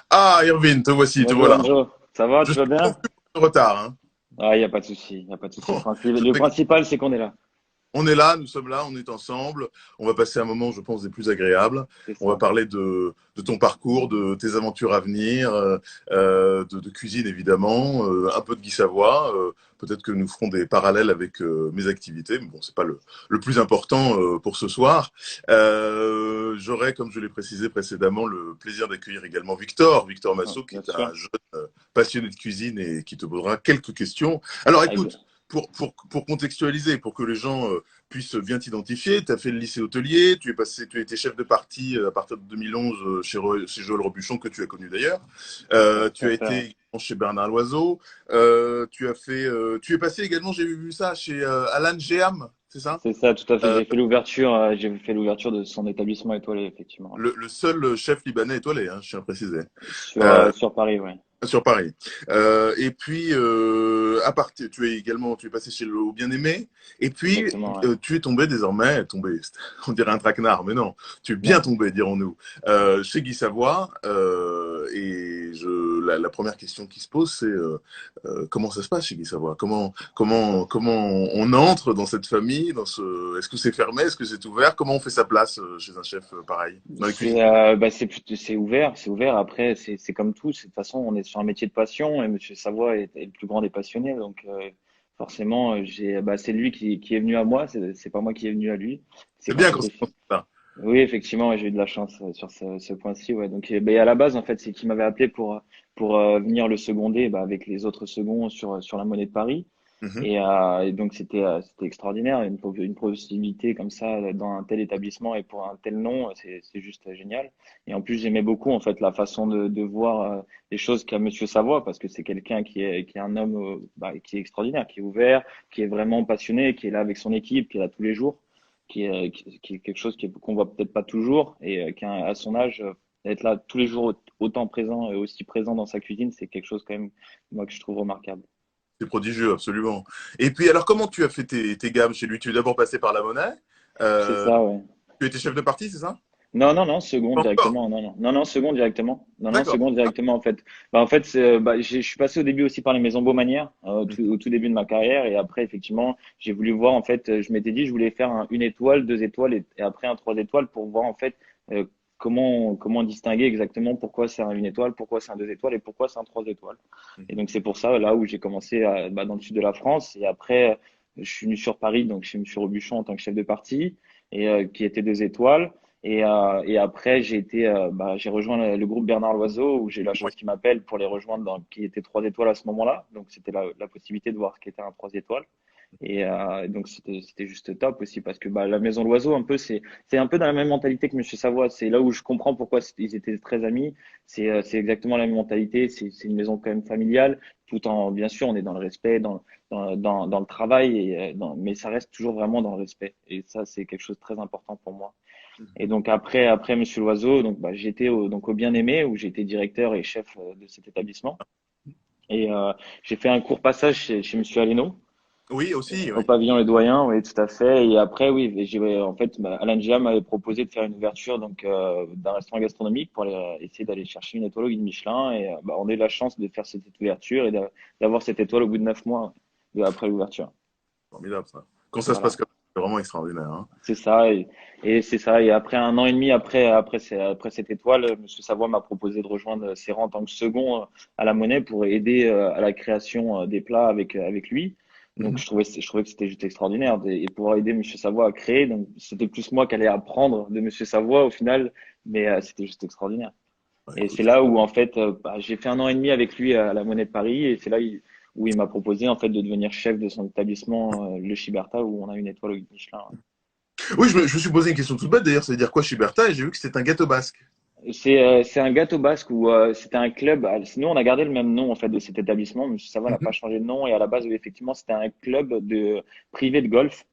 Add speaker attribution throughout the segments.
Speaker 1: Ah, Irvine, te voici, te
Speaker 2: Bonjour
Speaker 1: voilà.
Speaker 2: Enzo, ça va,
Speaker 1: Je
Speaker 2: tu
Speaker 1: suis
Speaker 2: vas bien?
Speaker 1: confus pour le retard, hein.
Speaker 2: Ah, il n'y a pas de souci, il n'y a pas de souci.
Speaker 1: Bon, je
Speaker 2: Le
Speaker 1: t'explique.
Speaker 2: principal, c'est qu'on est là.
Speaker 1: On est là, nous sommes là, on est ensemble. On va passer un moment, je pense, des plus agréables.
Speaker 2: C'est
Speaker 1: On va
Speaker 2: ça.
Speaker 1: parler de ton parcours, de tes aventures à venir, de cuisine évidemment, un peu de Guy Savoie. Peut-être que nous ferons des parallèles avec mes activités, mais bon, c'est pas le plus important pour ce soir. J'aurai, comme je l'ai précisé précédemment, le plaisir d'accueillir également Victor
Speaker 2: Ah,
Speaker 1: Massot, qui
Speaker 2: bien
Speaker 1: est un
Speaker 2: sûr.
Speaker 1: jeune passionné de cuisine et qui te posera quelques questions. Alors écoute, pour contextualiser, pour que les gens puissent bien t'identifier, tu as fait le lycée hôtelier, tu as été chef de partie à partir de 2011 chez Joël Robuchon, que tu as connu d'ailleurs.
Speaker 2: Tout
Speaker 1: Tu
Speaker 2: à
Speaker 1: as
Speaker 2: fait, ouais.
Speaker 1: été chez Bernard Loiseau. Tu es passé également, j'ai vu ça, chez Alan Géam, c'est ça?
Speaker 2: C'est ça, tout à fait.
Speaker 1: Euh,
Speaker 2: J'ai fait l'ouverture de son établissement étoilé, effectivement.
Speaker 1: le seul chef libanais étoilé, hein, je tiens à préciser.
Speaker 2: Sur Paris, ouais.
Speaker 1: Sur Paris. Et puis, à partir, tu es passé chez le Bien-Aimé. Et puis,
Speaker 2: Exactement, ouais.
Speaker 1: tu es tombé, on dirait un traquenard, mais non, tu es bien
Speaker 2: Non.
Speaker 1: tombé, dirons-nous, chez Guy Savoie. La première question qui se pose, c'est comment ça se passe chez Guy Savoie? Comment on entre dans cette famille, est-ce que c'est fermé, est-ce que c'est ouvert? Comment on fait sa place chez un chef pareil, dans la cuisine?
Speaker 2: C'est ouvert, c'est ouvert. Après, c'est comme tout. De toute façon, on est sur un métier de passion et Monsieur Savoie est le plus grand des passionnés. Donc, forcément, c'est lui qui est venu à moi. C'est pas moi qui est venu à lui. C'est
Speaker 1: C'est
Speaker 2: quand
Speaker 1: bien quand
Speaker 2: j'étais.
Speaker 1: c'est comme ça.
Speaker 2: Oui, effectivement, ouais, j'ai eu de la chance sur ce point-ci. Ouais. Donc, à la base, en fait, c'est qu'il m'avait appelé pour venir le seconder avec les autres seconds sur la Monnaie de Paris.
Speaker 1: Mhm.
Speaker 2: Et donc, c'était extraordinaire. Une possibilité comme ça dans un tel établissement et pour un tel nom, c'est juste génial. Et en plus, j'aimais beaucoup, en fait, la façon de voir les choses qu'a Monsieur Savoie, parce que c'est quelqu'un qui est un homme qui est extraordinaire, qui est ouvert, qui est vraiment passionné, qui est là avec son équipe, qui est là tous les jours, qui est quelque chose qu'on voit peut-être pas toujours et à son âge, être là tous les jours autant présent et aussi présent dans sa cuisine, c'est quelque chose quand même, moi, que je trouve remarquable.
Speaker 1: C'est prodigieux, absolument. Et puis, alors, comment tu as fait tes gammes chez lui? Tu es d'abord passé par la monnaie.
Speaker 2: C'est
Speaker 1: Euh,
Speaker 2: ça, ouais.
Speaker 1: Tu étais chef de parti, c'est ça?
Speaker 2: Non, non, non, seconde
Speaker 1: Pas encore.
Speaker 2: directement. Non, non, non, non, seconde directement. Non, non,
Speaker 1: D'accord.
Speaker 2: seconde
Speaker 1: Ah,
Speaker 2: directement, en fait. Je suis passé au début aussi par les maisons Baumanière, au tout début de ma carrière. Et après, effectivement, j'ai voulu voir, en fait, je m'étais dit, je voulais faire une étoile, deux étoiles et après un trois étoiles pour voir, en fait, euh, comment distinguer exactement pourquoi c'est une étoile, pourquoi c'est un deux étoiles et pourquoi c'est un trois étoiles. Et donc, c'est pour ça, là, où j'ai commencé dans le sud de la France. Et après, je suis venu sur Paris, donc chez Monsieur Robuchon en tant que chef de parti et qui était deux étoiles. Et après, j'ai rejoint le groupe Bernard Loiseau où j'ai eu la
Speaker 1: oui.
Speaker 2: chance qu'il m'appelle pour les rejoindre qui était trois étoiles à ce moment-là. Donc, c'était la possibilité de voir ce qu'était un trois étoiles. Et donc, c'était juste top aussi parce que la Maison Loiseau, un peu, c'est un peu dans la même mentalité que Monsieur Savoie. C'est là où je comprends pourquoi ils étaient très amis. C'est exactement la même mentalité. C'est une maison quand même familiale, tout en, bien sûr, on est dans le respect, dans le travail, mais ça reste toujours vraiment dans le respect. Et ça, c'est quelque chose de très important pour moi. Et donc après Monsieur Loiseau, donc j'étais au Bien-Aimé où j'étais directeur et chef de cet établissement. Et j'ai fait un court passage chez Monsieur Aleno
Speaker 1: Oui, aussi,
Speaker 2: au
Speaker 1: oui.
Speaker 2: pavillon Les Doyens, oui, tout à fait. Et après, oui, en fait, Alain Gia m'avait proposé de faire une ouverture d'un restaurant gastronomique pour essayer d'aller chercher une étoile au guide Michelin. Et on a eu la chance de faire cette ouverture et d'avoir cette étoile au bout de 9 mois après l'ouverture.
Speaker 1: Formidable, ça. Quand ça se passe
Speaker 2: Voilà.
Speaker 1: comme ça, c'est vraiment extraordinaire, hein.
Speaker 2: C'est ça, et c'est ça. Et après un an et demi après cette étoile, Monsieur Savoie m'a proposé de rejoindre Serran en tant que second à la Monnaie pour aider à la création des plats avec lui. Donc
Speaker 1: Mhm.
Speaker 2: je trouvais que c'était juste extraordinaire et pouvoir aider Monsieur Savoie à créer. Donc c'était plus moi qui allais apprendre de Monsieur Savoie au final, mais c'était juste extraordinaire.
Speaker 1: Bah,
Speaker 2: Et c'est
Speaker 1: écoute,
Speaker 2: là où en fait j'ai fait un an et demi avec lui à la Monnaie de Paris et c'est là où il m'a proposé en fait de devenir chef de son établissement, le Chiberta, où on a une étoile au guide Michelin.
Speaker 1: oui, je me suis posé une question toute bête d'ailleurs, ça veut dire quoi Chiberta? Et j'ai vu que c'était un gâteau basque.
Speaker 2: C'est un gâteau basque où c'était un club. Nous, on a gardé le même nom en fait de cet établissement, mais ça va, n'a
Speaker 1: Mhm.
Speaker 2: pas changé de nom. Et à la base, oui, effectivement, c'était un club privé de golf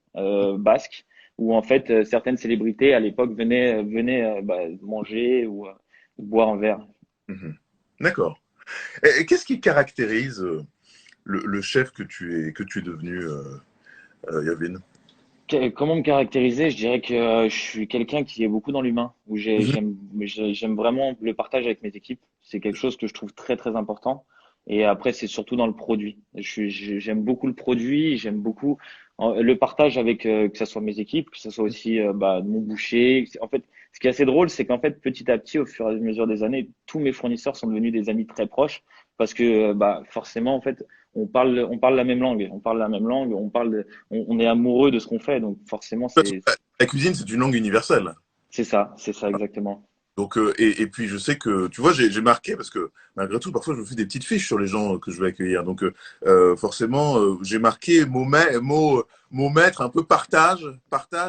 Speaker 2: basque où en fait certaines célébrités à l'époque venaient manger ou boire un verre.
Speaker 1: Mhm. D'accord. Et qu'est-ce qui caractérise le chef que tu es devenu, Yavin?
Speaker 2: Comment me caractériser? Je dirais que je suis quelqu'un qui est beaucoup dans l'humain, où
Speaker 1: Mhm.
Speaker 2: j'aime vraiment le partage avec mes équipes. C'est quelque chose que je trouve très très important. Et après, c'est surtout dans le produit. J'aime beaucoup le produit, j'aime beaucoup le partage avec que ce soit mes équipes, que ce soit aussi mon boucher. En fait, ce qui est assez drôle, c'est qu'en fait, petit à petit, au fur et à mesure des années, tous mes fournisseurs sont devenus des amis très proches parce que forcément, en fait, on parle la même langue, on parle la même langue, on est amoureux de ce qu'on fait, donc forcément,
Speaker 1: De toute façon, la cuisine, c'est une langue universelle.
Speaker 2: c'est ça exactement.
Speaker 1: Donc, et puis je sais que, tu vois, j'ai marqué parce que malgré tout, parfois je me fais des petites fiches sur les gens que je vais accueillir. Donc, forcément, j'ai marqué mot maître, un peu partage,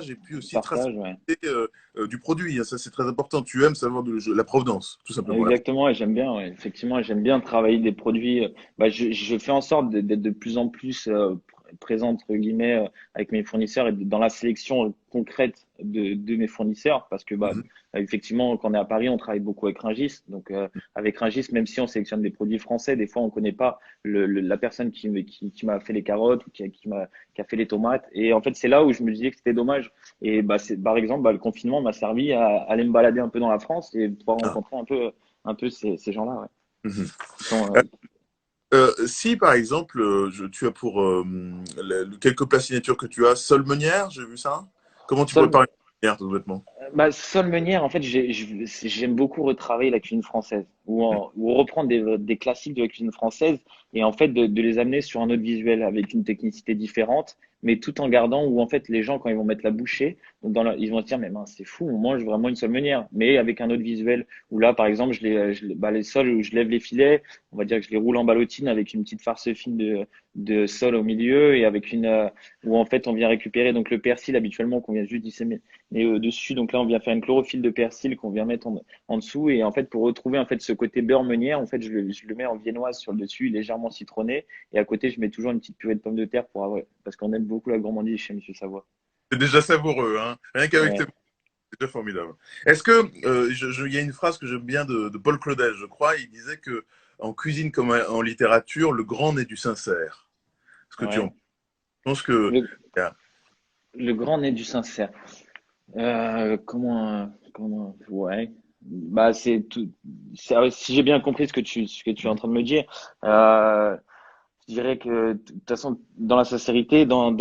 Speaker 1: et puis aussi
Speaker 2: Partage, ouais.
Speaker 1: traçabilité du produit. Ça, c'est très important. Tu aimes savoir la provenance, tout simplement.
Speaker 2: Exactement, et j'aime bien, ouais, effectivement, j'aime bien travailler des produits. Je fais en sorte d'être de plus en plus présent entre guillemets avec mes fournisseurs et dans la sélection concrète de mes fournisseurs, parce que
Speaker 1: Mhm.
Speaker 2: effectivement, quand on est à Paris, on travaille beaucoup avec Rungis. Donc avec Rungis, même si on sélectionne des produits français, des fois on connaît pas la personne qui m'a fait les carottes ou qui a fait les tomates. Et en fait, c'est là où je me disais que c'était dommage. Et c'est par exemple, le confinement m'a servi à aller me balader un peu dans la France et pouvoir
Speaker 1: Ah,
Speaker 2: rencontrer un peu ces gens-là, ouais,
Speaker 1: mhm.
Speaker 2: qui sont,
Speaker 1: Si par exemple, tu as pour quelques plats signatures que tu as, seule meunière, j'ai vu ça. Comment tu prépares
Speaker 2: seuls.
Speaker 1: une meunière, tout bêtement?
Speaker 2: Seule meunière, en fait, j'aime beaucoup retravailler la cuisine française ou reprendre des classiques de la cuisine française et en fait de les amener sur un autre visuel avec une technicité différente, mais tout en gardant où en fait les gens quand ils vont mettre la bouchée, ils vont se dire mais mince, c'est fou, on mange vraiment une seule meunière, mais avec un autre visuel où là par exemple les sols où je lève les filets, on va dire que je les roule en ballotine avec une petite farce fine de sol au milieu et avec où en fait on vient récupérer donc le persil habituellement qu'on vient juste disséminer dessus. Donc là, on vient faire une chlorophylle de persil qu'on vient mettre en dessous. Et en fait, pour retrouver en fait ce côté beurre meunière, en fait, je le mets en viennoise sur le dessus, légèrement citronné. Et à côté, je mets toujours une petite purée de pommes de terre parce qu'on aime beaucoup la gourmandise chez Monsieur Savoie.
Speaker 1: C'est déjà savoureux, hein. Rien qu'avec tes
Speaker 2: Ouais,
Speaker 1: mots, c'est déjà formidable. Est-ce que il y a une phrase que j'aime bien de Paul Claudel, je crois. Il disait que en cuisine comme en littérature, le grand naît du sincère. Est-ce que tu en
Speaker 2: ouais.
Speaker 1: penses que
Speaker 2: Le, le grand nez du sincère. Ouais. C'est tout. Si j'ai bien compris ce que tu es en train de me dire, euh, je dirais que de toute façon, dans la sincérité, dans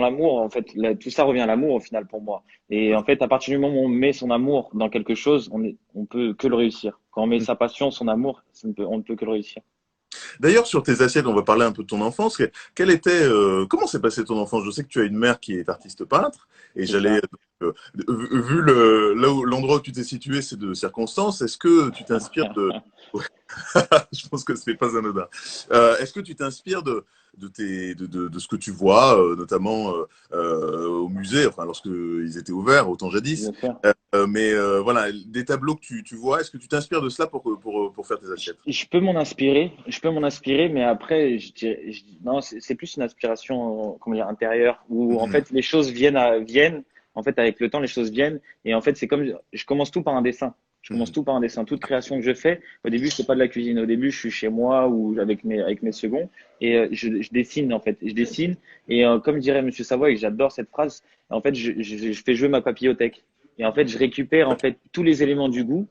Speaker 2: l'amour, en fait, tout ça revient à l'amour au final pour moi. Et en fait, à partir du moment où on met son amour dans quelque chose, on peut que le réussir. Quand on met sa passion, son amour, on ne peut que le réussir.
Speaker 1: D'ailleurs, sur tes assiettes, on va parler un peu de ton enfance. Comment s'est passé ton enfance? Je sais que tu as une mère qui est artiste peintre, et
Speaker 2: C'est ça.
Speaker 1: vu l'endroit où tu t'es situé, c'est de circonstances. Est-ce que tu t'inspires de, je pense que ce n'est pas anodin. Est-ce que tu t'inspires de ce que tu vois, notamment au musée, enfin, lorsqu'ils étaient ouverts, autant jadis.
Speaker 2: Bien sûr.
Speaker 1: Voilà, des tableaux que tu vois, est-ce que tu t'inspires de cela pour faire tes assiettes?
Speaker 2: Je peux m'en inspirer, mais après, non, c'est plus une inspiration, comment dire, intérieure, où en
Speaker 1: Mhm.
Speaker 2: fait les choses viennent, en fait avec le temps les choses viennent, et en fait c'est comme, je commence tout par un dessin. Je commence
Speaker 1: Mhm.
Speaker 2: tout par un dessin. Toute création que je fais, au début c'est pas de la cuisine. Au début je suis chez moi ou avec mes seconds et je dessine en fait. Je dessine et comme dirait Monsieur Savoie et que j'adore cette phrase, en fait je fais jouer ma papillothèque et en fait je récupère en fait tous les éléments du goût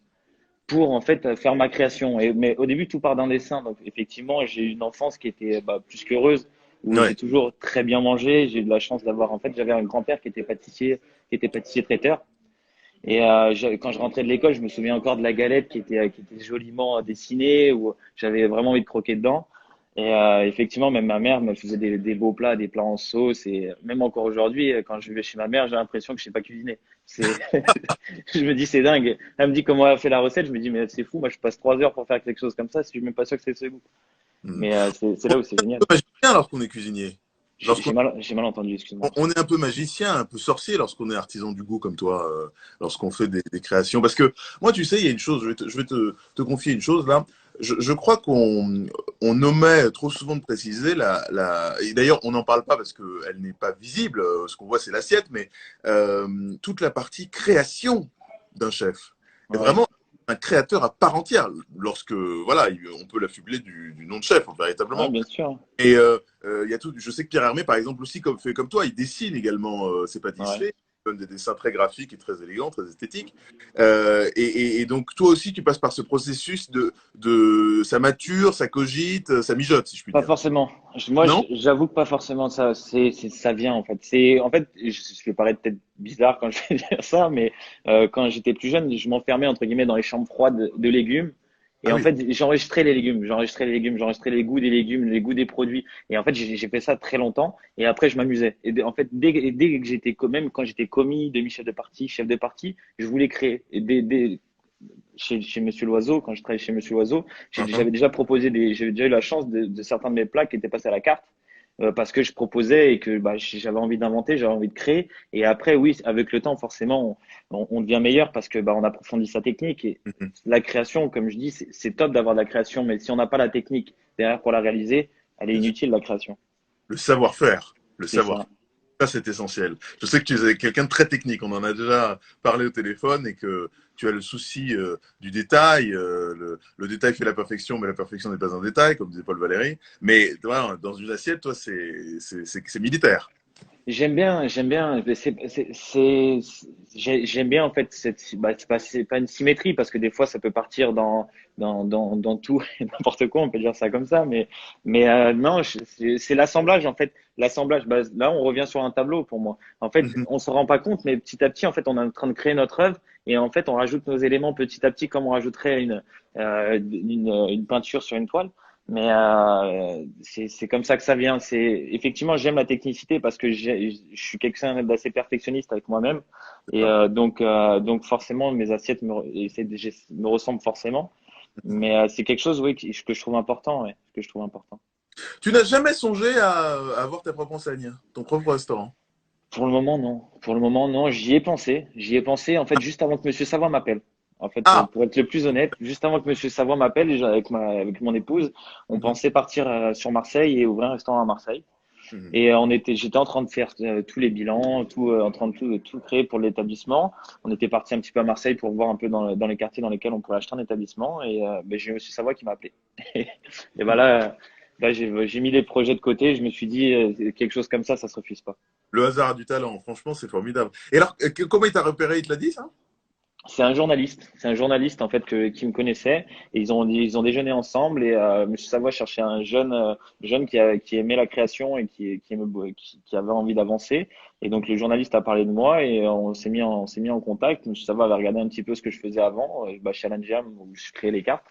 Speaker 2: pour en fait faire ma création. Mais au début, tout part d'un dessin. Donc effectivement, j'ai eu une enfance qui était plus qu'heureuse, où
Speaker 1: Ouais.
Speaker 2: j'ai toujours très bien mangé. J'ai eu de la chance d'avoir, en fait, j'avais un grand-père qui était pâtissier traiteur. Et quand je rentrais de l'école, je me souviens encore de la galette qui était joliment dessinée, où j'avais vraiment envie de croquer dedans. Et effectivement, même ma mère me faisait des beaux plats, des plats en sauce. Et même encore aujourd'hui, quand je vais chez ma mère, j'ai l'impression que je sais pas cuisiner. C'est, je me dis, c'est dingue. Elle me dit comment elle a fait la recette. Je me dis, mais c'est fou. Moi, je passe 3 heures pour faire quelque chose comme ça. Si je suis même pas sûr que c'est ce goût.
Speaker 1: Mhm.
Speaker 2: Mais c'est
Speaker 1: On
Speaker 2: là où c'est
Speaker 1: est un
Speaker 2: génial.
Speaker 1: peu magicien lorsqu'on est cuisinier. Lorsqu'on
Speaker 2: J'ai mal entendu, excuse-moi.
Speaker 1: on est un peu magicien, un peu sorcier lorsqu'on est artisan du goût comme toi, lorsqu'on fait des créations. Parce que moi, tu sais, il y a une chose, je vais te confier une chose là. Je crois on omet trop souvent de préciser et d'ailleurs on n'en parle pas parce qu'elle n'est pas visible, ce qu'on voit c'est l'assiette, mais toute la partie création d'un chef est
Speaker 2: Ouais,
Speaker 1: vraiment un créateur à part entière lorsque, voilà, on peut l'affubler du nom de chef,
Speaker 2: Ouais,
Speaker 1: véritablement.
Speaker 2: bien sûr.
Speaker 1: Et il y a tout. Je sais que Pierre Hermé, par exemple, aussi, fait comme toi, il dessine également ses
Speaker 2: Ouais.
Speaker 1: pâtisseries. Il donne des dessins très graphiques et très élégants, très esthétiques. Et donc, toi aussi, tu passes par ce processus ça mature, ça cogite, ça mijote, si je puis
Speaker 2: Pas
Speaker 1: dire.
Speaker 2: forcément. Moi,
Speaker 1: Non?
Speaker 2: j'avoue que pas forcément. Ça vient en fait. En fait, je vais paraître peut-être bizarre quand je vais dire ça, mais quand j'étais plus jeune, je m'enfermais entre guillemets dans les chambres froides de légumes. Et
Speaker 1: Ah
Speaker 2: en
Speaker 1: oui.
Speaker 2: fait, j'enregistrais les goûts des légumes, les goûts des produits. Et en fait, j'ai fait ça très longtemps. Et après, je m'amusais. En fait, dès que j'étais même quand j'étais commis, demi-chef de partie, chef de partie, je voulais créer. Et chez Monsieur Loiseau, quand je travaillais chez Monsieur Loiseau,
Speaker 1: Uhum.
Speaker 2: j'avais déjà eu la chance de certains de mes plats qui étaient passés à la carte parce que je proposais et que bah, j'avais envie d'inventer, j'avais envie de créer. Et après, oui, avec le temps, forcément, on devient meilleur parce que bah, on approfondit sa technique. Et
Speaker 1: Mhm.
Speaker 2: la création, comme je dis, c'est top d'avoir de la création, mais si on n'a pas la technique derrière pour la réaliser, elle est
Speaker 1: Bien sûr.
Speaker 2: inutile, la création.
Speaker 1: Le savoir-faire. Le
Speaker 2: C'est
Speaker 1: savoir.
Speaker 2: ça.
Speaker 1: Ça, c'est essentiel. Je sais que tu es quelqu'un de très technique. On en a déjà parlé au téléphone et que tu as le souci du détail. Le détail fait la perfection, mais la perfection n'est pas un détail, comme disait Paul Valéry. Mais voilà, dans une assiette, toi, c'est militaire.
Speaker 2: J'aime bien, j'aime bien en fait bah, c'est pas une symétrie parce que des fois ça peut partir dans tout et n'importe quoi, on peut dire ça comme ça, mais non, c'est l'assemblage en fait, l'assemblage. Bah, là, on revient sur un tableau pour moi. En fait,
Speaker 1: Mhm.
Speaker 2: on se rend pas compte, mais petit à petit, en fait, on est en train de créer notre œuvre et en fait, on rajoute nos éléments petit à petit comme on rajouterait une peinture sur une toile. Mais c'est comme ça que ça vient. C'est effectivement j'aime la technicité parce que je suis quelqu'un d'assez perfectionniste avec moi-même et
Speaker 1: D'accord.
Speaker 2: donc forcément mes assiettes me ressemblent forcément. Mais c'est quelque chose oui que je trouve important, ouais, que je trouve important.
Speaker 1: Tu n'as jamais songé à avoir ta propre enseigne, ton propre restaurant?
Speaker 2: Pour le moment non. Pour le moment non. J'y ai pensé. J'y ai pensé en fait juste avant que Monsieur Savoie m'appelle. En fait,
Speaker 1: Ah,
Speaker 2: pour être le plus honnête, juste avant que Monsieur Savoie m'appelle, avec mon épouse, on
Speaker 1: mhm,
Speaker 2: pensait partir sur Marseille et ouvrir un restaurant à Marseille.
Speaker 1: mhm.
Speaker 2: Et j'étais en train de faire tous les bilans, en train de tout créer pour l'établissement. On était parti un petit peu à Marseille pour voir un peu dans les quartiers dans lesquels on pourrait acheter un établissement. Et j'ai Monsieur Savoie qui m'a appelé. Et ben là j'ai mis les projets de côté. Je me suis dit quelque chose comme ça se refuse pas.
Speaker 1: Le hasard a du talent. Franchement, c'est formidable. Et alors, comment il t'a repéré? Il te l'a dit, ça?
Speaker 2: C'est un journaliste en fait qui me connaissait et ils ont déjeuné ensemble et Monsieur Savoie cherchait un jeune qui aimait la création et qui avait envie d'avancer et donc le journaliste a parlé de moi et on s'est mis en contact. Monsieur Savoie avait regardé un petit peu ce que je faisais avant, bah, chez Alan Jam où je créais les cartes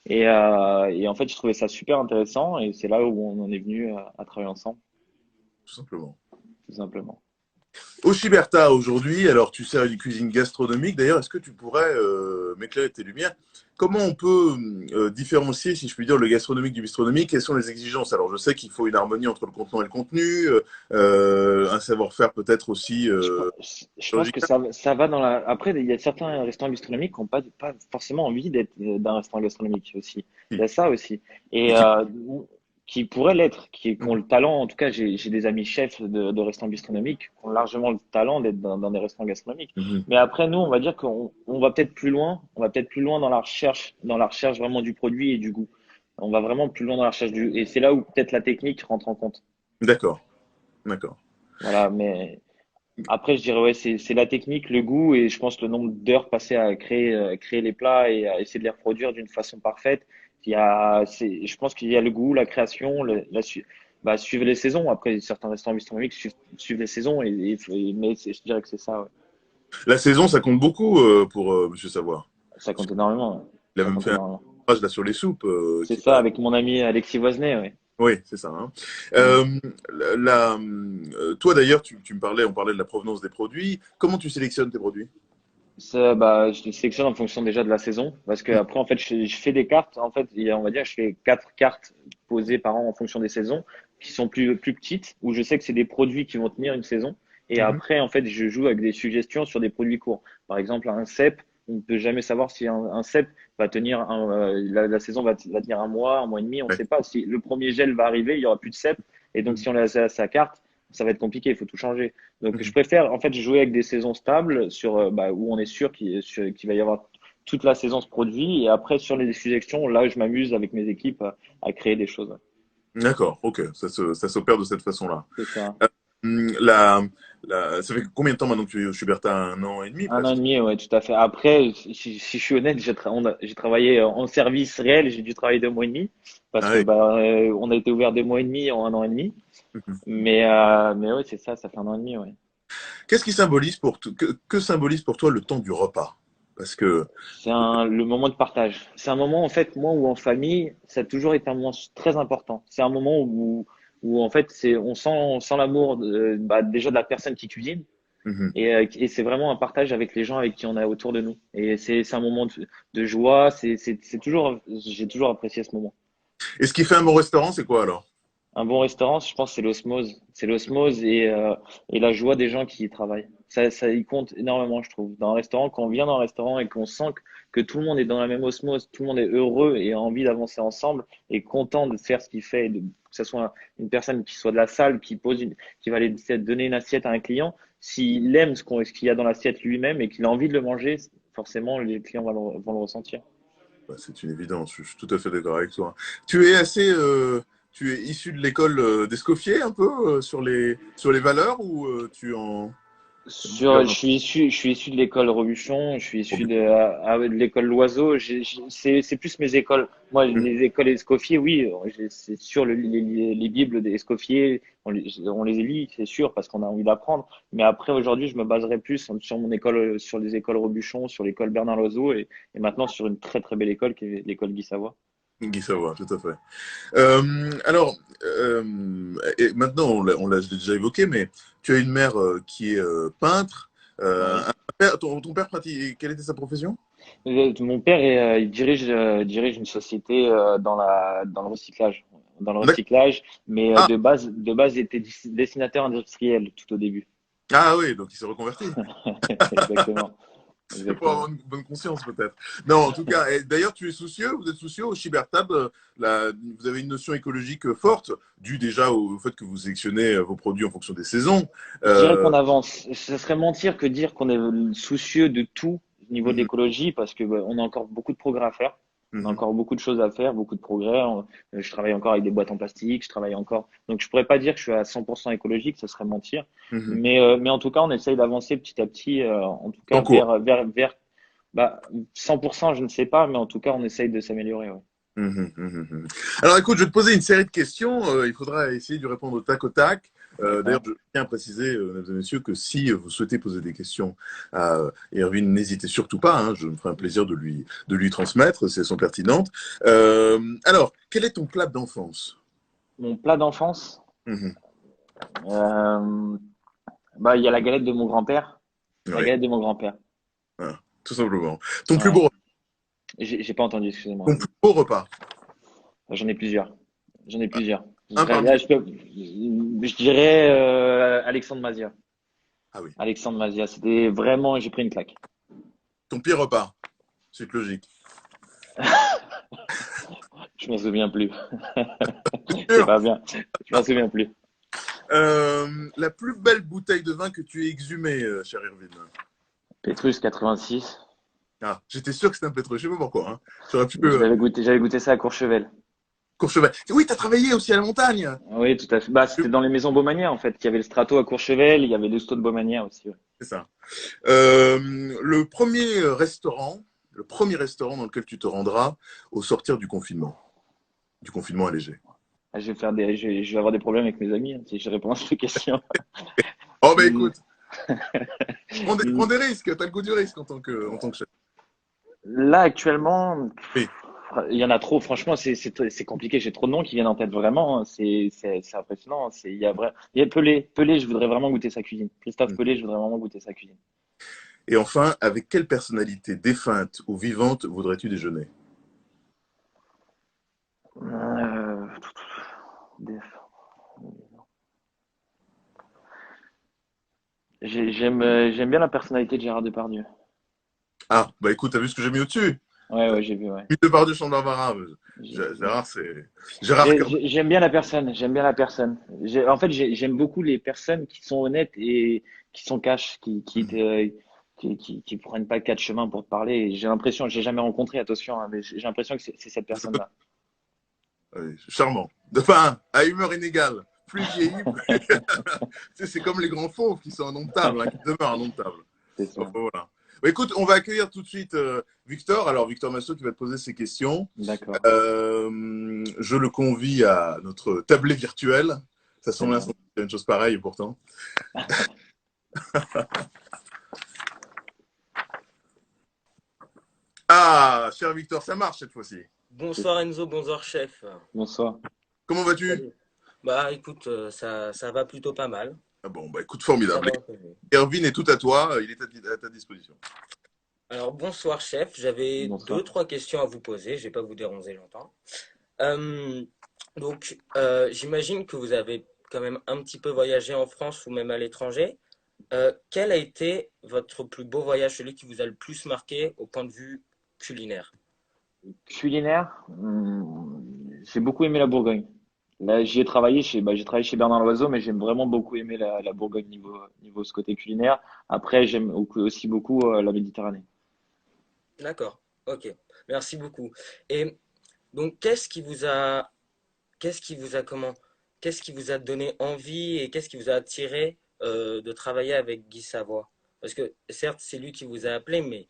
Speaker 2: et en fait je trouvais ça super intéressant et c'est là où on en est venu à travailler ensemble
Speaker 1: Tout simplement.
Speaker 2: tout simplement.
Speaker 1: Au Chiberta, aujourd'hui, alors tu sers une cuisine gastronomique. D'ailleurs, est-ce que tu pourrais m'éclairer tes lumières? Comment on peut différencier, si je puis dire, le gastronomique du bistronomique? Quelles sont les exigences? Alors, je sais qu'il faut une harmonie entre le contenant et le contenu, un savoir-faire peut-être aussi
Speaker 2: Je pense que
Speaker 1: chirurgical.
Speaker 2: ça va dans la. Après, il y a certains restaurants gastronomiques qui n'ont pas forcément envie d'être d'un restaurant gastronomique aussi. Il y a ça aussi.
Speaker 1: Et
Speaker 2: Et
Speaker 1: qui...
Speaker 2: qui pourraient l'être, qui ont
Speaker 1: Mhm,
Speaker 2: le talent. En tout cas, j'ai des amis chefs de restaurants gastronomiques qui ont largement le talent d'être dans des restaurants gastronomiques.
Speaker 1: mhm.
Speaker 2: Mais après, nous, on va dire on va peut-être plus loin. On va peut-être plus loin dans la recherche vraiment du produit et du goût. On va vraiment plus loin dans la recherche du. Et c'est là où peut-être la technique rentre en compte.
Speaker 1: D'accord, d'accord.
Speaker 2: Voilà, mais. Après, je dirais, ouais, c'est la technique, le goût et je pense le nombre d'heures passées à créer les plats et à essayer de les reproduire d'une façon parfaite. Je pense qu'il y a le goût, la création, bah, suivre les saisons. Après, certains restaurants gastronomiques suivent les saisons mais je dirais que c'est ça, ouais.
Speaker 1: La saison, ça compte beaucoup pour Monsieur Savoir.
Speaker 2: Ça compte énormément, ouais.
Speaker 1: Il a
Speaker 2: Ça
Speaker 1: même
Speaker 2: compte
Speaker 1: fait un
Speaker 2: énormément.
Speaker 1: page là sur les soupes
Speaker 2: C'est
Speaker 1: qui
Speaker 2: ça,
Speaker 1: va.
Speaker 2: avec mon ami Alexis Voisenet, ouais.
Speaker 1: Oui, c'est ça, hein.
Speaker 2: Mm.
Speaker 1: Euh, Toi d'ailleurs, tu me parlais, on parlait de la provenance des produits. Comment tu sélectionnes tes produits?
Speaker 2: Ça, bah, je les sélectionne en fonction déjà de la saison, parce que après, en fait, je fais des cartes. En fait, on va dire, je fais 4 cartes posées par an en fonction des saisons, qui sont plus petites, où je sais que c'est des produits qui vont tenir une saison. Et
Speaker 1: Mhm.
Speaker 2: après, en fait, je joue avec des suggestions sur des produits courts. Par exemple, un cèpe, on ne peut jamais savoir si un cèpe va tenir la saison va tenir un mois et demi. On ne
Speaker 1: Ouais.
Speaker 2: sait pas si le premier gel va arriver, il y aura plus de cèpe. Et donc,
Speaker 1: Mhm.
Speaker 2: si on laisse sa carte, ça va être compliqué. Il faut tout changer. Donc, je
Speaker 1: Mhm.
Speaker 2: préfère en fait jouer avec des saisons stables sur bah, où on est sûr qu'il va y avoir toute la saison se produit. Et après, sur les sujections, là, je m'amuse avec mes équipes à créer des choses.
Speaker 1: D'accord, ok, ça s'opère de cette façon-là.
Speaker 2: C'est ça.
Speaker 1: La, ça fait combien de temps maintenant que tu es au Schuberta? 1 an et demi
Speaker 2: Un an et
Speaker 1: presque.
Speaker 2: demi, ouais, tout à fait. Après, si je suis honnête, j'ai travaillé en service réel, j'ai dû travailler 2 mois et demi parce
Speaker 1: Ah
Speaker 2: que
Speaker 1: oui.
Speaker 2: bah, on a été ouvert 2 mois et demi en un an et demi.
Speaker 1: Mhm.
Speaker 2: Mais ouais, c'est ça, ça fait un an et demi, ouais.
Speaker 1: Qu'est-ce qui symbolise que symbolise pour toi le temps du repas? Parce que
Speaker 2: Le moment de partage. C'est un moment, en fait, moi, où en famille, ça a toujours été un moment très important. C'est un moment où en fait, on sent l'amour bah, déjà de la personne qui cuisine.
Speaker 1: mhm.
Speaker 2: Et c'est vraiment un partage avec les gens avec qui on est autour de nous. Et c'est un moment de joie. C'est toujours, j'ai toujours apprécié ce moment.
Speaker 1: Et ce qui fait un bon restaurant, c'est quoi alors?
Speaker 2: Un bon restaurant, je pense, c'est l'osmose. C'est l'osmose et la joie des gens qui y travaillent. Ça y compte énormément, je trouve. Dans un restaurant, quand on vient dans un restaurant et qu'on sent que tout le monde est dans la même osmose, tout le monde est heureux et a envie d'avancer ensemble et content de faire ce qu'il fait, que ce soit une personne qui soit de la salle, qui va aller donner une assiette à un client, s'il aime ce qu'il y a dans l'assiette lui-même et qu'il a envie de le manger, forcément, les clients vont le ressentir.
Speaker 1: Bah, c'est une évidence, je suis tout à fait d'accord avec toi. Tu es assez, tu es issu de l'école d'Escoffier un peu sur les valeurs ou tu en
Speaker 2: Je
Speaker 1: diverges un
Speaker 2: je suis issu de l'école Robuchon, je suis issu
Speaker 1: peu?
Speaker 2: de l'école Loiseau. C'est plus mes écoles. Moi, les écoles Escoffier, oui, c'est sûr, les Bibles d'Escoffier, on les lit, c'est sûr, parce qu'on a envie d'apprendre. Mais après, aujourd'hui, je me baserai plus sur mon école, sur les écoles Robuchon, sur l'école Bernard Loiseau et maintenant sur une très très belle école qui est l'école Guy Savoie.
Speaker 1: Guy Savoie, tout à fait. Alors, et maintenant, on l'a déjà évoqué, mais tu as une mère qui est peintre.
Speaker 2: Oui.
Speaker 1: Ton père pratique, quelle était sa profession?
Speaker 2: Mon père dirige une société dans le recyclage. Dans le
Speaker 1: D'accord.
Speaker 2: recyclage, mais
Speaker 1: Ah,
Speaker 2: de base, il était dessinateur industriel tout au début.
Speaker 1: ah oui, donc il s'est reconverti.
Speaker 2: Exactement,
Speaker 1: Pour avoir
Speaker 2: exactement.
Speaker 1: une bonne conscience, peut-être. Non, en tout cas, et d'ailleurs, tu es soucieux, vous êtes soucieux au Chibertab, vous avez une notion écologique forte, due déjà au fait que vous sélectionnez vos produits en fonction des saisons.
Speaker 2: Je dirais qu'on
Speaker 1: Euh,
Speaker 2: avance. Ce serait mentir que dire qu'on est soucieux de tout au niveau de
Speaker 1: mhm,
Speaker 2: l'écologie parce que bah, on a encore beaucoup de progrès à faire. On a
Speaker 1: mhm,
Speaker 2: encore beaucoup de choses à faire, beaucoup de progrès. Je travaille encore avec des boîtes en plastique, je travaille encore. Donc je pourrais pas dire que je suis à 100% écologique, ce serait mentir.
Speaker 1: mhm.
Speaker 2: Mais en tout cas, on essaye d'avancer petit à petit, en tout cas
Speaker 1: En cours.
Speaker 2: vers bah, 100%, je ne sais pas, mais en tout cas, on essaye de s'améliorer. Ouais.
Speaker 1: Mhm, mhm, mhm. Alors écoute, je vais te poser une série de questions. Il faudra essayer de répondre au tac au tac. D'ailleurs,
Speaker 2: D'accord.
Speaker 1: je tiens à préciser, mesdames et messieurs, que si vous souhaitez poser des questions à Erwin, n'hésitez surtout pas. Hein, je me ferai un plaisir de lui transmettre si elles sont pertinentes. Alors, quel est ton plat d'enfance?
Speaker 2: Mon plat d'enfance,
Speaker 1: Mhm.
Speaker 2: euh, bah, il y a la galette de mon grand-père. La
Speaker 1: Oui,
Speaker 2: galette de mon grand-père.
Speaker 1: voilà, tout simplement. Ton plus
Speaker 2: Ouais.
Speaker 1: beau,
Speaker 2: J'ai pas entendu, excusez-moi.
Speaker 1: ton plus beau repas?
Speaker 2: J'en ai plusieurs. J'en ai plusieurs.
Speaker 1: Un parmi
Speaker 2: Là,
Speaker 1: les.
Speaker 2: je dirais Alexandre Mazia.
Speaker 1: Ah oui.
Speaker 2: Alexandre Mazia, c'était vraiment, j'ai pris une claque.
Speaker 1: Ton pire repas? C'est logique.
Speaker 2: Je m'en souviens plus. C'est
Speaker 1: Sûr.
Speaker 2: pas bien. Je m'en souviens plus.
Speaker 1: La plus belle bouteille de vin que tu aies exhumée, cher Erwin?
Speaker 2: Pétrus 86.
Speaker 1: Ah, j'étais sûr que c'était un pétrole, je sais pas pourquoi. Hein. J'aurais pu.
Speaker 2: J'avais goûté ça à Courchevel.
Speaker 1: Courchevel. Oui, tu as travaillé aussi à la montagne.
Speaker 2: Oui, tout à fait. Bah, c'était dans les maisons Baumanière, en fait. Il y avait le Strato à Courchevel, il y avait le Sto de Baumanière aussi. Ouais.
Speaker 1: C'est ça. Le premier restaurant dans lequel tu te rendras au sortir du confinement allégé.
Speaker 2: Ah, je vais avoir des problèmes avec mes amis hein, si je réponds à cette question.
Speaker 1: Oh, bah
Speaker 2: Hmm,
Speaker 1: écoute, prends
Speaker 2: hmm.
Speaker 1: des risques, tu as le goût du risque en tant que chef.
Speaker 2: Là, actuellement,
Speaker 1: Oui.
Speaker 2: il y en a trop. Franchement, c'est compliqué. J'ai trop de noms qui viennent en tête vraiment. Hein. C'est impressionnant. Il y a Pelé, je voudrais vraiment goûter sa cuisine. Christophe Pelé, je voudrais vraiment goûter sa cuisine.
Speaker 1: Et enfin, avec quelle personnalité défunte ou vivante voudrais-tu déjeuner?
Speaker 2: Euh, j'aime bien la personnalité de Gérard Depardieu.
Speaker 1: Ah, bah écoute, t'as vu ce que j'ai mis au-dessus?
Speaker 2: Ouais, ouais, j'ai vu, ouais.
Speaker 1: Mis de par du champ d'Arbara. Gérard, c'est. Gérard Cœur.
Speaker 2: J'aime bien la personne. J'aime bien la personne. En fait, j'aime beaucoup les personnes qui sont honnêtes et qui sont cash, qui qui prennent pas quatre chemins pour te parler. Et j'ai l'impression, j'ai jamais rencontré, attention, hein, mais j'ai l'impression que c'est cette personne-là.
Speaker 1: Oui, charmant. Enfin, à humeur inégale. Plus il vieillit, plus... Tu sais, c'est comme les grands fauves qui sont indomptables, hein, qui demeurent indomptables.
Speaker 2: C'est
Speaker 1: Enfin,
Speaker 2: ça.
Speaker 1: voilà. Bon, écoute, on va accueillir tout de suite Victor. Alors, Victor Massot qui va te poser ses questions.
Speaker 2: D'accord.
Speaker 1: Je le convie à notre tablé virtuel. Ça
Speaker 2: Très
Speaker 1: semble
Speaker 2: bien.
Speaker 1: insensé, une chose pareille, et pourtant. Ah, cher Victor, ça marche cette fois-ci.
Speaker 2: C'est-
Speaker 3: Bonsoir Enzo, bonsoir chef.
Speaker 2: Bonsoir.
Speaker 1: Comment vas-tu?
Speaker 3: Salut. Bah écoute, ça va plutôt pas mal.
Speaker 1: Ah bon, bah écoute,
Speaker 3: Ça
Speaker 1: formidable.
Speaker 3: va un peu mieux.
Speaker 1: Erwin est tout à toi, il est à ta disposition.
Speaker 3: Alors bonsoir chef, j'avais
Speaker 2: Bonsoir.
Speaker 3: deux, trois questions à vous poser, je vais pas vous déranger longtemps. Euh, J'imagine que vous avez quand même un petit peu voyagé en France ou même à l'étranger. Quel a été votre plus beau voyage, celui qui vous a le plus marqué au point de vue culinaire?
Speaker 2: Culinaire, j'ai beaucoup aimé la Bourgogne. Là, j'y ai travaillé j'ai travaillé chez Bernard Loiseau, mais j'aime vraiment beaucoup aimé la Bourgogne niveau ce côté culinaire. Après, j'aime aussi beaucoup la Méditerranée.
Speaker 3: D'accord, ok, merci beaucoup. Et donc qu'est-ce qui vous a comment? Qu'est-ce qui vous a donné envie et qu'est-ce qui vous a attiré de travailler avec Guy Savoie? Parce que certes, c'est lui qui vous a appelé, mais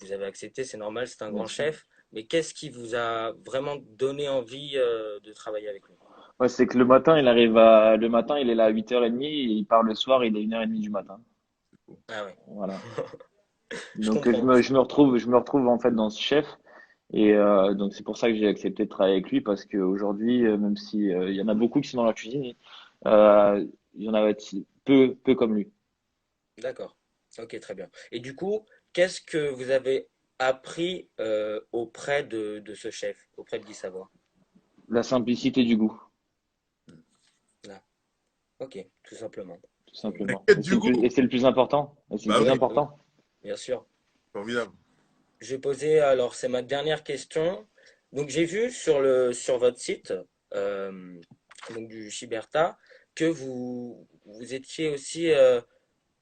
Speaker 3: vous avez accepté, c'est normal, c'est un
Speaker 2: Bien
Speaker 3: grand
Speaker 2: sûr.
Speaker 3: chef. Mais qu'est-ce qui vous a vraiment donné envie de travailler avec lui?
Speaker 2: Ouais, c'est que le matin, il est là à 8h30 et il part le soir, il est 1h30 du matin.
Speaker 3: Ah ouais,
Speaker 2: Voilà.
Speaker 3: je
Speaker 2: Donc
Speaker 3: comprends.
Speaker 2: je me retrouve en fait dans ce chef et donc c'est pour ça que j'ai accepté de travailler avec lui parce qu'aujourd'hui, même si il y en a beaucoup qui sont dans la cuisine, il y en a peu comme lui.
Speaker 3: D'accord. Ok, très bien. Et du coup, qu'est-ce que vous avez appris auprès de ce chef, auprès de Guy Savoie?
Speaker 2: La simplicité du goût,
Speaker 3: Là. Ok, tout simplement.
Speaker 2: tout
Speaker 3: C'est
Speaker 2: simplement.
Speaker 1: Quête du goût.
Speaker 2: Et c'est le plus important. Et c'est le
Speaker 1: Bah
Speaker 2: plus
Speaker 1: oui,
Speaker 3: oui, oui,
Speaker 2: important.
Speaker 3: bien sûr.
Speaker 1: formidable.
Speaker 3: Je vais poser, alors c'est ma dernière question. Donc j'ai vu sur votre site euh, donc du Chiberta que vous étiez aussi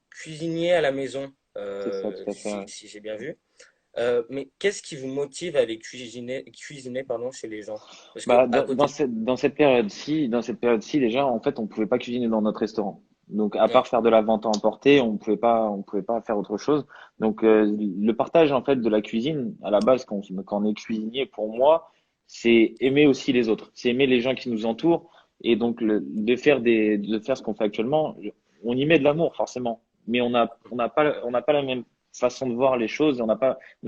Speaker 3: cuisinier à la maison,
Speaker 2: C'est ça, tout à fait. Ouais.
Speaker 3: si j'ai bien vu. Mais qu'est-ce qui vous motive à aller cuisiner pardon, chez les gens? Parce que
Speaker 2: Bah,
Speaker 3: à côté.
Speaker 2: dans cette période-ci, déjà, en fait, on pouvait pas cuisiner dans notre restaurant. Donc, à part
Speaker 3: Ouais,
Speaker 2: faire de la vente à emporter, on pouvait pas faire autre chose. Donc, le partage, en fait, de la cuisine, à la base, quand on est cuisinier, pour moi, c'est aimer aussi les autres. C'est aimer les gens qui nous entourent. Et donc, de faire ce qu'on fait actuellement, on y met de l'amour, forcément. Mais on n'a pas la même façon de voir les choses. On n'a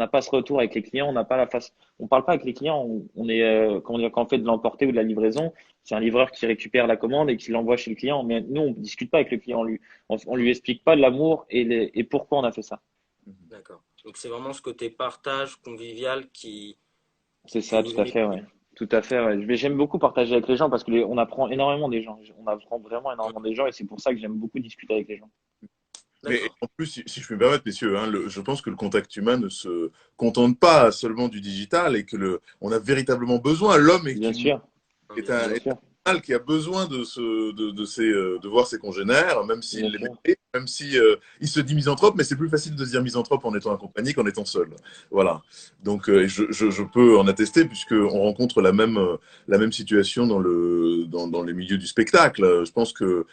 Speaker 2: pas ce retour avec les clients. On n'a pas la face on parle pas avec les clients, on est comment dire quand on fait de l'emporter ou de la livraison, c'est un livreur qui récupère la commande et qui l'envoie chez le client. Mais nous, on discute pas avec le client, on lui explique pas de l'amour et pourquoi on a fait ça.
Speaker 3: d'accord. Donc c'est vraiment ce côté partage convivial
Speaker 2: C'est
Speaker 3: que
Speaker 2: ça,
Speaker 3: vous
Speaker 2: tout à
Speaker 3: aimez.
Speaker 2: fait, ouais. Tout à fait, ouais. Mais j'aime beaucoup partager avec les gens parce que on apprend énormément des gens. On apprend vraiment énormément des gens et c'est pour ça que j'aime beaucoup discuter avec les gens.
Speaker 1: Mais
Speaker 3: D'accord.
Speaker 1: en plus, si je peux me permettre, messieurs, hein, je pense que le contact humain ne se contente pas seulement du digital et que on a véritablement besoin. L'homme est
Speaker 2: Bien sûr,
Speaker 1: est
Speaker 3: Bien
Speaker 1: un,
Speaker 2: bien
Speaker 3: sûr.
Speaker 1: est un
Speaker 2: sûr,
Speaker 1: animal qui a besoin de voir ses congénères, même s'il
Speaker 2: bien
Speaker 1: les
Speaker 2: sûr.
Speaker 1: mérite, même si il se dit misanthrope, mais c'est plus facile de se dire misanthrope en étant accompagné qu'en étant seul. Voilà. Donc, je peux en attester puisqu'on rencontre la même situation dans les milieux du spectacle. Je pense que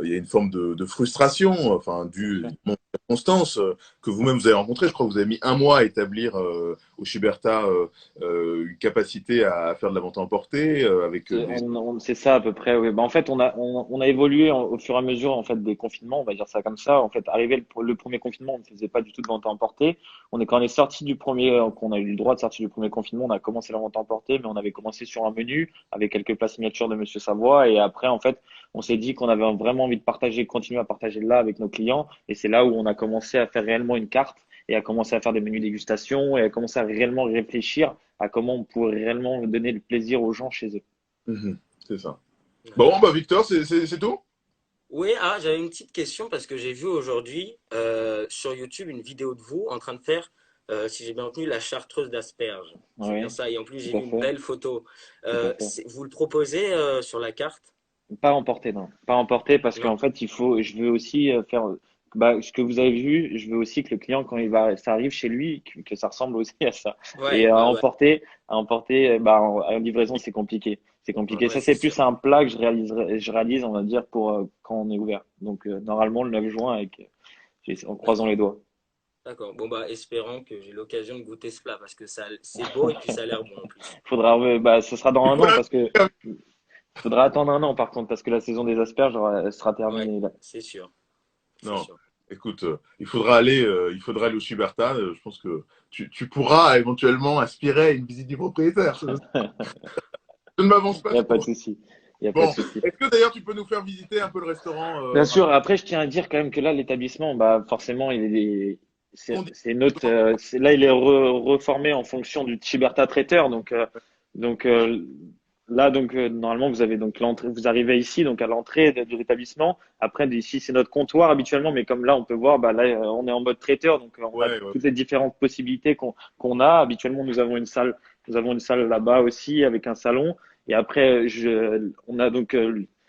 Speaker 1: il y a une forme de frustration, enfin,
Speaker 2: Bien
Speaker 1: due
Speaker 2: sûr.
Speaker 1: évidemment aux circonstances que vous-même vous avez rencontrées. Je crois que vous avez mis un mois à établir au Chiberta une capacité à faire de la vente à emporter avec des...
Speaker 2: C'est ça à peu près. Oui. Bah, en fait, on a évolué au fur et à mesure en fait des confinements, on va dire ça comme ça. En fait, arrivé le premier confinement, on ne faisait pas du tout de vente à emporter. Quand on est sorti du premier, qu'on a eu le droit de sortir du premier confinement, on a commencé la vente à emporter, mais on avait commencé sur un menu avec quelques plats signatures de Monsieur Savoie. Et après, en fait, on s'est dit qu'on avait vraiment envie de partager, continuer à partager là avec nos clients. Et c'est là où on a commencé à faire réellement une carte et à commencer à faire des menus dégustation et à commencer à réellement réfléchir à comment on pourrait réellement donner le plaisir aux gens chez eux.
Speaker 1: Mhm, c'est ça. Bon,
Speaker 3: D'accord.
Speaker 1: bah Victor, c'est tout?
Speaker 3: Oui, ah, j'avais une petite question parce que j'ai vu aujourd'hui sur YouTube une vidéo de vous en train de faire, si j'ai bien retenu, la chartreuse d'asperges. C'est bien
Speaker 2: Oui,
Speaker 3: ça. Et en plus, j'ai
Speaker 2: tout à
Speaker 3: vu une
Speaker 2: fait,
Speaker 3: belle photo.
Speaker 2: tout à fait.
Speaker 3: Vous le proposez sur la carte?
Speaker 2: Pas emporter, non. Pas emporter parce
Speaker 3: Non?
Speaker 2: qu'en fait, je veux aussi faire. bah, ce que vous avez vu, je veux aussi que le client, quand ça arrive chez lui, que ça ressemble aussi à ça. Et
Speaker 3: Ouais, ouais, ouais,
Speaker 2: à emporter, bah, en livraison, c'est compliqué. C'est compliqué.
Speaker 3: ouais,
Speaker 2: Ça,
Speaker 3: c'est
Speaker 2: c'est plus
Speaker 3: sûr.
Speaker 2: un plat que je réalise, on va dire, pour quand on est ouvert. Donc, normalement, le 9 juin, en croisant les
Speaker 3: D'accord.
Speaker 2: doigts.
Speaker 3: D'accord. Bon, bah, espérons que j'ai l'occasion de goûter ce plat parce que ça, c'est beau et puis ça a l'air bon en plus.
Speaker 2: Bah, ce sera dans
Speaker 1: Il
Speaker 2: un
Speaker 1: faut
Speaker 2: an
Speaker 1: la
Speaker 2: parce que faudra attendre un an, par contre, parce que la saison des asperges elle sera
Speaker 3: Ouais,
Speaker 2: terminée là.
Speaker 3: c'est sûr. C'est
Speaker 1: Non,
Speaker 3: sûr.
Speaker 1: écoute, il faudra aller au Chiberta. Je pense que tu pourras éventuellement aspirer à une visite du propriétaire. Je ne m'avance
Speaker 2: Il
Speaker 1: pas
Speaker 2: n'y a pas de
Speaker 1: trop.
Speaker 2: souci. Il n'y a pas de
Speaker 1: Bon,
Speaker 2: souci.
Speaker 1: est-ce que d'ailleurs tu peux nous faire visiter un peu le restaurant
Speaker 2: Bien sûr,
Speaker 1: rapidement?
Speaker 2: après, je tiens à dire quand même que là, l'établissement, bah, forcément,
Speaker 1: Conditions
Speaker 2: c'est notre,
Speaker 1: de
Speaker 2: là, il est reformé en fonction du Tiberta traiteur. Donc là, normalement, vous avez donc l'entrée, vous arrivez ici, donc à l'entrée de l'établissement. Après, ici, c'est notre comptoir habituellement, mais comme là, on peut voir, bah, là, on est en mode traiteur, donc on a
Speaker 1: Ouais, ouais.
Speaker 2: toutes les différentes possibilités qu'on a. Habituellement, nous avons une salle là-bas aussi avec un salon. Et après, on a donc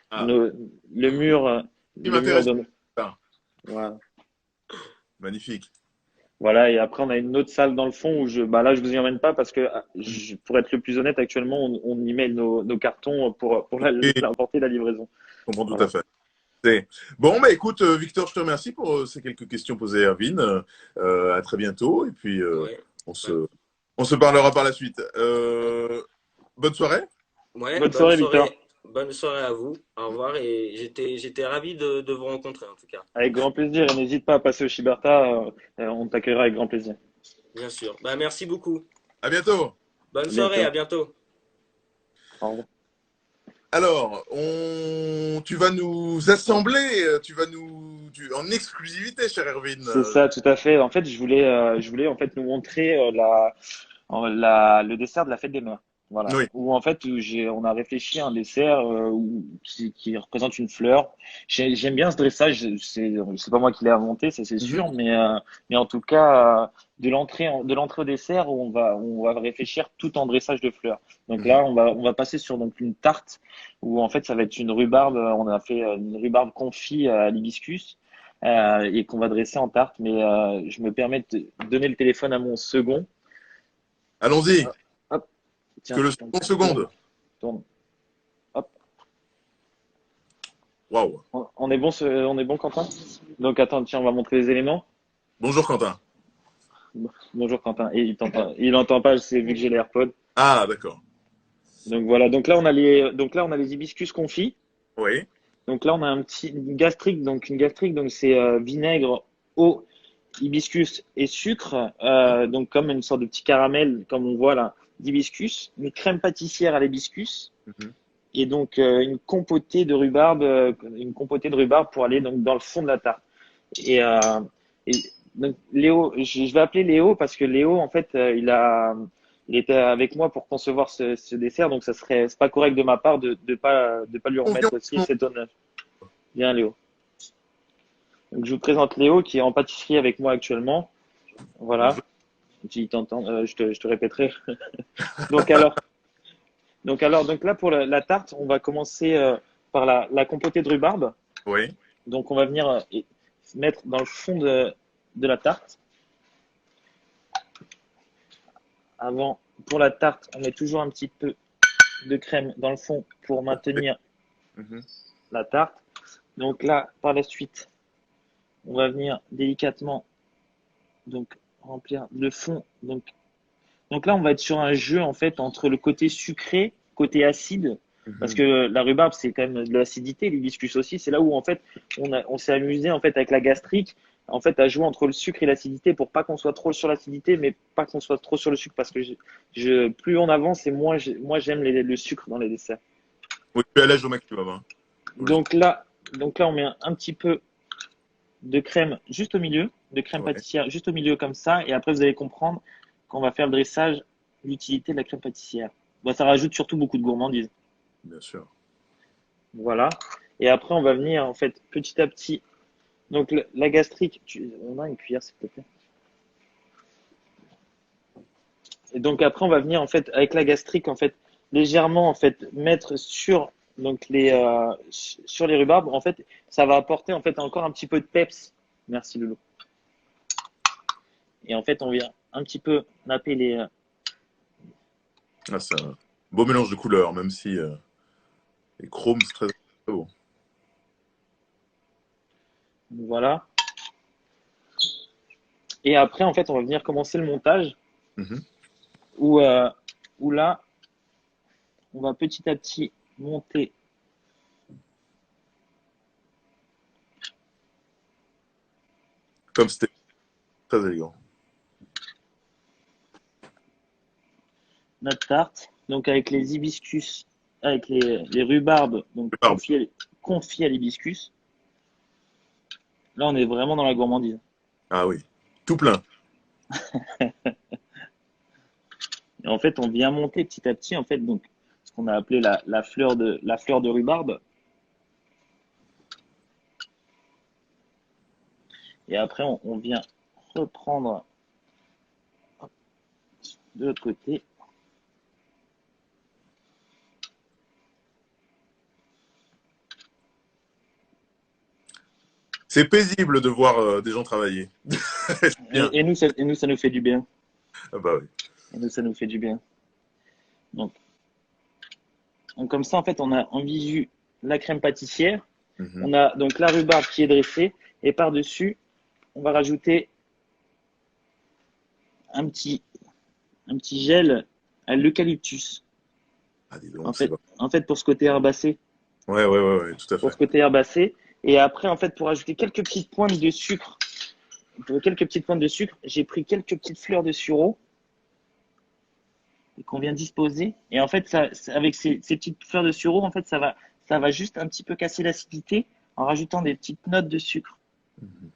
Speaker 1: Ah,
Speaker 2: nos- le mur,
Speaker 1: ce qui
Speaker 2: le mur
Speaker 1: m'intéresse,
Speaker 2: de,
Speaker 1: ça.
Speaker 2: voilà.
Speaker 1: Magnifique.
Speaker 2: Voilà, et après on a une autre salle dans le fond où bah là je vous y emmène pas parce que
Speaker 1: Mhm.
Speaker 2: pour être le plus honnête, actuellement on y met nos cartons pour
Speaker 1: Et je
Speaker 2: l'emporter la livraison.
Speaker 1: comprends tout à
Speaker 2: Voilà.
Speaker 1: fait. Bon, bah écoute, Victor, je te remercie pour ces quelques questions posées à Erwin. À très bientôt et puis
Speaker 3: Ouais.
Speaker 1: on
Speaker 3: Bah,
Speaker 1: se, on se parlera par la suite. Bonne soirée.
Speaker 3: ouais,
Speaker 2: Bonne soirée, Victor.
Speaker 3: bonne soirée à vous. Au revoir et j'étais ravi de vous rencontrer en tout cas.
Speaker 2: Avec grand plaisir et n'hésite pas à passer au Shiberta, on t'accueillera avec grand plaisir.
Speaker 3: Bien sûr. Bah, merci beaucoup.
Speaker 1: À bientôt.
Speaker 3: Bonne
Speaker 2: À
Speaker 3: soirée, à
Speaker 2: bientôt.
Speaker 3: bientôt.
Speaker 2: Au revoir.
Speaker 1: Alors, tu vas nous assembler, en exclusivité, cher Erwin.
Speaker 2: C'est ça, tout à fait. En fait, je voulais en fait nous montrer le dessert de la fête des mères. Voilà.
Speaker 1: Oui.
Speaker 2: Où en fait, on a réfléchi à un dessert qui représente une fleur. J'aime bien ce dressage. C'est pas moi qui l'ai inventé, ça c'est
Speaker 1: Mhm.
Speaker 2: sûr, mais en tout cas, de l'entrée au dessert, où on va réfléchir tout en dressage de fleurs. Donc
Speaker 1: Mhm.
Speaker 2: là, on va passer sur donc une tarte où en fait, ça va être une rhubarbe. On a fait une rhubarbe confit à l'hibiscus. Et qu'on va dresser en tarte, mais je me permets de donner le téléphone à mon second.
Speaker 1: Allons-y,
Speaker 2: Hop,
Speaker 1: que
Speaker 2: tiens,
Speaker 1: le
Speaker 2: tourne,
Speaker 1: second
Speaker 2: tourne,
Speaker 1: seconde.
Speaker 2: tourne. Hop,
Speaker 1: Waouh.
Speaker 2: on est bon, Quentin? Donc attends, tiens, on va montrer les éléments.
Speaker 1: Bonjour, Quentin.
Speaker 2: Bonjour Quentin. Et il entend pas, c'est vu que j'ai les AirPods.
Speaker 1: Ah, d'accord.
Speaker 2: Donc voilà. Donc là on a les hibiscus confits.
Speaker 1: Oui.
Speaker 2: Donc là on a une gastrique. Une gastrique, donc c'est vinaigre, eau, hibiscus et sucre. Donc comme une sorte de petit caramel, comme on voit là, d'hibiscus. Une crème pâtissière à l'hibiscus.
Speaker 1: Mhm.
Speaker 2: Et donc une compotée de rhubarbe pour aller donc dans le fond de la tarte. Et, euh, et donc Léo, je vais appeler Léo parce que Léo en fait il était avec moi pour concevoir ce dessert, donc c'est pas correct de ma part de pas lui remettre aussi
Speaker 1: Confiance.
Speaker 2: cet honneur. Bien Léo. Donc je vous présente Léo qui est en pâtisserie avec moi actuellement. Voilà.
Speaker 1: Bonjour.
Speaker 2: Tu t'entends, je te répéterai. Donc donc là pour la tarte, on va commencer par la compotée de rhubarbe.
Speaker 1: Oui.
Speaker 2: Donc on va venir mettre dans le fond de la tarte. Avant, pour la tarte, on met toujours un petit peu de crème dans le fond pour maintenir
Speaker 1: Mhm.
Speaker 2: la tarte. Donc là, par la suite, on va venir délicatement donc remplir le fond. Donc là, on va être sur un jeu en fait entre le côté sucré, côté acide, parce
Speaker 1: Mhm.
Speaker 2: que la rhubarbe c'est quand même de l'acidité, l'hibiscus aussi. C'est là où en fait on s'est amusé en fait avec la gastrique, en fait à jouer entre le sucre et l'acidité pour pas qu'on soit trop sur l'acidité, mais pas qu'on soit trop sur le sucre, parce que plus on avance et moi j'aime le sucre dans les desserts.
Speaker 1: Oui, tu es à l'âge au maximum. Hein. Oui.
Speaker 2: Donc là, on met un petit peu de crème juste au milieu, de crème
Speaker 1: Ouais,
Speaker 2: pâtissière juste au milieu comme ça, et après vous allez comprendre qu'on va faire le dressage, l'utilité de la crème pâtissière. Bon, ça rajoute surtout beaucoup de gourmandise.
Speaker 1: bien sûr.
Speaker 2: Voilà. Et après, on va venir en fait petit à petit. Donc la gastrique, on a une cuillère s'il te plaît. Et donc après, on va venir en fait avec la gastrique en fait légèrement en fait mettre sur donc sur les rhubarbes. En fait, ça va apporter en fait encore un petit peu de peps Merci Loulou. Et en fait, on vient un petit peu napper les.
Speaker 1: Ah, c'est un beau mélange de couleurs, même si les chromes, c'est très beau.
Speaker 2: Voilà. Et après, en fait, on va venir commencer le montage
Speaker 1: Mhm.
Speaker 2: où, où là, on va petit à petit monter.
Speaker 1: Comme c'était très élégant.
Speaker 2: Notre tarte, donc avec les hibiscus, avec les rhubarbes, donc
Speaker 1: Barbe.
Speaker 2: confiées à l'hibiscus. Là, on est vraiment dans la gourmandise.
Speaker 1: Ah oui, tout plein.
Speaker 2: Et en fait, on vient monter petit à petit, en fait, donc ce qu'on a appelé la fleur de rhubarbe. Et après, on vient reprendre de l'autre côté.
Speaker 1: C'est paisible de voir des gens travailler. C'est bien.
Speaker 2: Et nous, ça nous fait du bien.
Speaker 1: Ah bah oui.
Speaker 2: Et nous, ça nous fait du bien. Donc comme ça, en fait, on a en visu la crème pâtissière.
Speaker 1: Mhm.
Speaker 2: On a donc la rhubarbe qui est dressée. Et par-dessus, on va rajouter un petit gel à l'eucalyptus.
Speaker 1: Ah, dis
Speaker 2: En
Speaker 1: donc, c'est
Speaker 2: fait,
Speaker 1: bon.
Speaker 2: en fait, pour ce côté herbacé.
Speaker 1: Ouais, ouais, ouais, ouais, tout à
Speaker 2: Pour
Speaker 1: fait.
Speaker 2: ce côté herbacé. Et après, en fait, pour ajouter quelques petites pointes de sucre, j'ai pris quelques petites fleurs de sureau qu'on vient disposer. Et en fait, avec ces petites fleurs de sureau, en fait, ça va juste un petit peu casser l'acidité en rajoutant des petites notes de sucre.
Speaker 1: Mhm.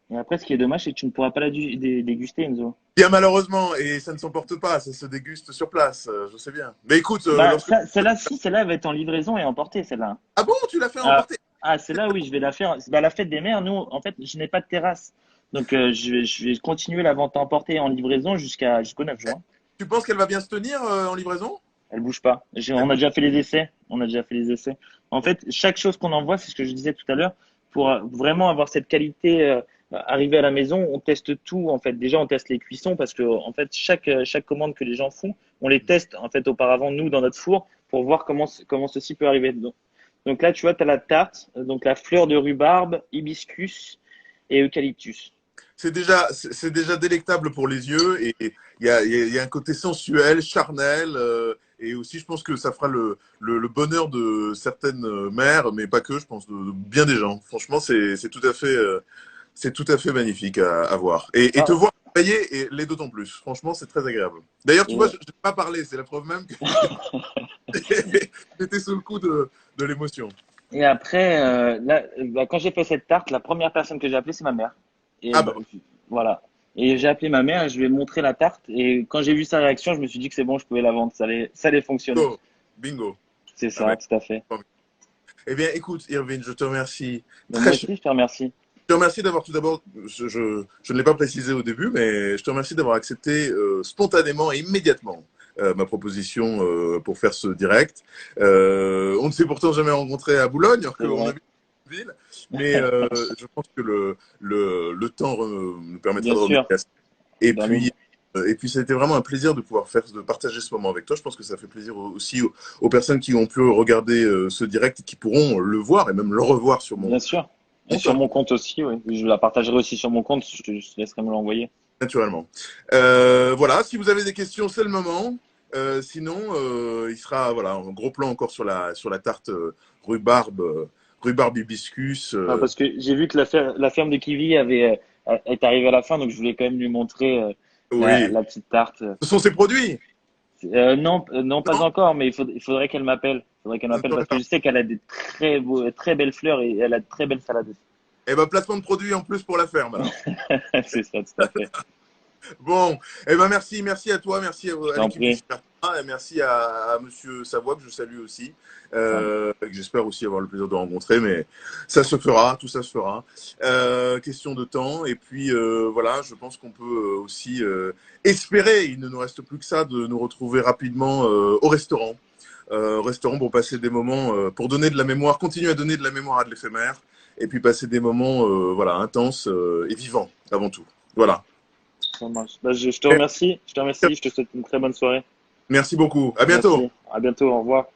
Speaker 2: Et après, ce qui est dommage, c'est que tu ne pourras pas la déguster, Enzo.
Speaker 1: Bien malheureusement, et ça ne s'emporte pas, ça se déguste sur place, je sais bien. Mais écoute,
Speaker 2: Bah,
Speaker 1: lorsque...
Speaker 2: celle-là, elle va être en livraison et emportée, celle-là.
Speaker 1: Ah bon, tu l'as fait
Speaker 2: Ah,
Speaker 1: emporter?
Speaker 2: celle-là, oui, je vais la faire. Bah, la fête des mères, nous, en fait, je n'ai pas de terrasse. Donc, je vais continuer la vente à emporter en livraison jusqu'au 9 juin.
Speaker 1: Tu penses qu'elle va bien se tenir en livraison?
Speaker 2: Elle bouge pas.
Speaker 1: Elle
Speaker 2: On a
Speaker 1: bouge.
Speaker 2: déjà fait les essais. On a déjà fait les essais. En fait, chaque chose qu'on envoie, c'est ce que je disais tout à l'heure, pour vraiment avoir cette qualité arrivée à la maison, on teste tout. En fait, déjà, on teste les cuissons parce que en fait, chaque commande que les gens font, on les teste en fait auparavant nous dans notre four pour voir comment ceci peut arriver. Donc là, tu vois, tu as la tarte, donc la fleur de rhubarbe, hibiscus et eucalyptus.
Speaker 1: C'est déjà délectable pour les yeux et il y a un côté sensuel, charnel et aussi je pense que ça fera le bonheur de certaines mères, mais pas que, je pense de bien des gens. Franchement, c'est tout à fait magnifique à voir. Et te
Speaker 2: Ah,
Speaker 1: voir travailler et l'est d'autant plus. Franchement, c'est très agréable. D'ailleurs, tu vois,
Speaker 2: et,
Speaker 1: je n'ai pas parlé, c'est la preuve même que j'étais sous le coup de l'émotion.
Speaker 2: Et après, là, bah, quand j'ai fait cette tarte, la première personne que j'ai appelée, c'est ma mère. Et
Speaker 1: Ah
Speaker 2: bah,
Speaker 1: bah,
Speaker 2: voilà. Et j'ai appelé ma mère et je lui ai montré la tarte. Et quand j'ai vu sa réaction, je me suis dit que c'est bon, je pouvais la vendre. Ça allait fonctionner.
Speaker 1: bingo, bingo.
Speaker 2: C'est
Speaker 1: Ah
Speaker 2: ça,
Speaker 1: ouais.
Speaker 2: tout à fait.
Speaker 1: Eh bien, écoute, Irvine, je te remercie
Speaker 2: Donc
Speaker 1: très
Speaker 2: moi aussi, je te remercie.
Speaker 1: Je te remercie d'avoir tout d'abord, je ne l'ai pas précisé au début, mais je te remercie d'avoir accepté spontanément et immédiatement ma proposition pour faire ce direct. On ne s'est pourtant jamais rencontré à Boulogne, alors
Speaker 2: C'est
Speaker 1: qu'on
Speaker 2: vrai.
Speaker 1: habite dans la ville, mais je pense que le temps nous permettra
Speaker 2: Bien
Speaker 1: de remédier
Speaker 2: sûr.
Speaker 1: à ça. Et
Speaker 2: Bah, nous,
Speaker 1: puis, et puis, ça a été vraiment un plaisir de pouvoir de partager ce moment avec toi. Je pense que ça fait plaisir aussi aux personnes qui ont pu regarder ce direct et qui pourront le voir et même le revoir sur mon
Speaker 2: bien sûr. Et
Speaker 1: site,
Speaker 2: sur mon compte aussi, oui. Je la partagerai aussi sur mon compte. Je te laisserai me l'envoyer.
Speaker 1: naturellement. Voilà, si vous avez des questions, c'est le moment. Sinon, il sera voilà, un gros plan encore sur la tarte rhubarbe, rhubarbe hibiscus.
Speaker 2: Ah, parce que j'ai vu que la ferme de Kiwi est arrivée à la fin, donc je voulais quand même lui montrer
Speaker 1: Oui,
Speaker 2: la petite tarte.
Speaker 1: ce sont ces produits.
Speaker 2: Non, non, pas
Speaker 1: Non,
Speaker 2: encore, mais il faudrait qu'elle m'appelle. Il faudrait qu'elle m'appelle parce que je sais qu'elle a des très belles fleurs et elle a de très belles salades aussi.
Speaker 1: et ben placement de produits en plus pour la ferme alors.
Speaker 2: C'est ça, tout à fait.
Speaker 1: Bon, et ben merci à toi, merci
Speaker 2: Je
Speaker 1: à
Speaker 2: t'en
Speaker 1: l'équipe du
Speaker 2: prie.
Speaker 1: Super. Et merci à Monsieur Savoie, que je salue aussi, que j'espère aussi avoir le plaisir de rencontrer, mais ça se fera, tout ça se fera. Question de temps, et puis voilà, je pense qu'on peut aussi espérer, il ne nous reste plus que ça, de nous retrouver rapidement au restaurant. Restaurant pour passer des moments, pour donner de la mémoire, continuer à donner de la mémoire à de l'éphémère, et puis passer des moments voilà, intenses et vivants, avant tout. Voilà.
Speaker 2: Ça marche. Bah, je te remercie, je te souhaite une très bonne soirée.
Speaker 1: Merci beaucoup, à bientôt.
Speaker 2: Merci, à bientôt, au revoir.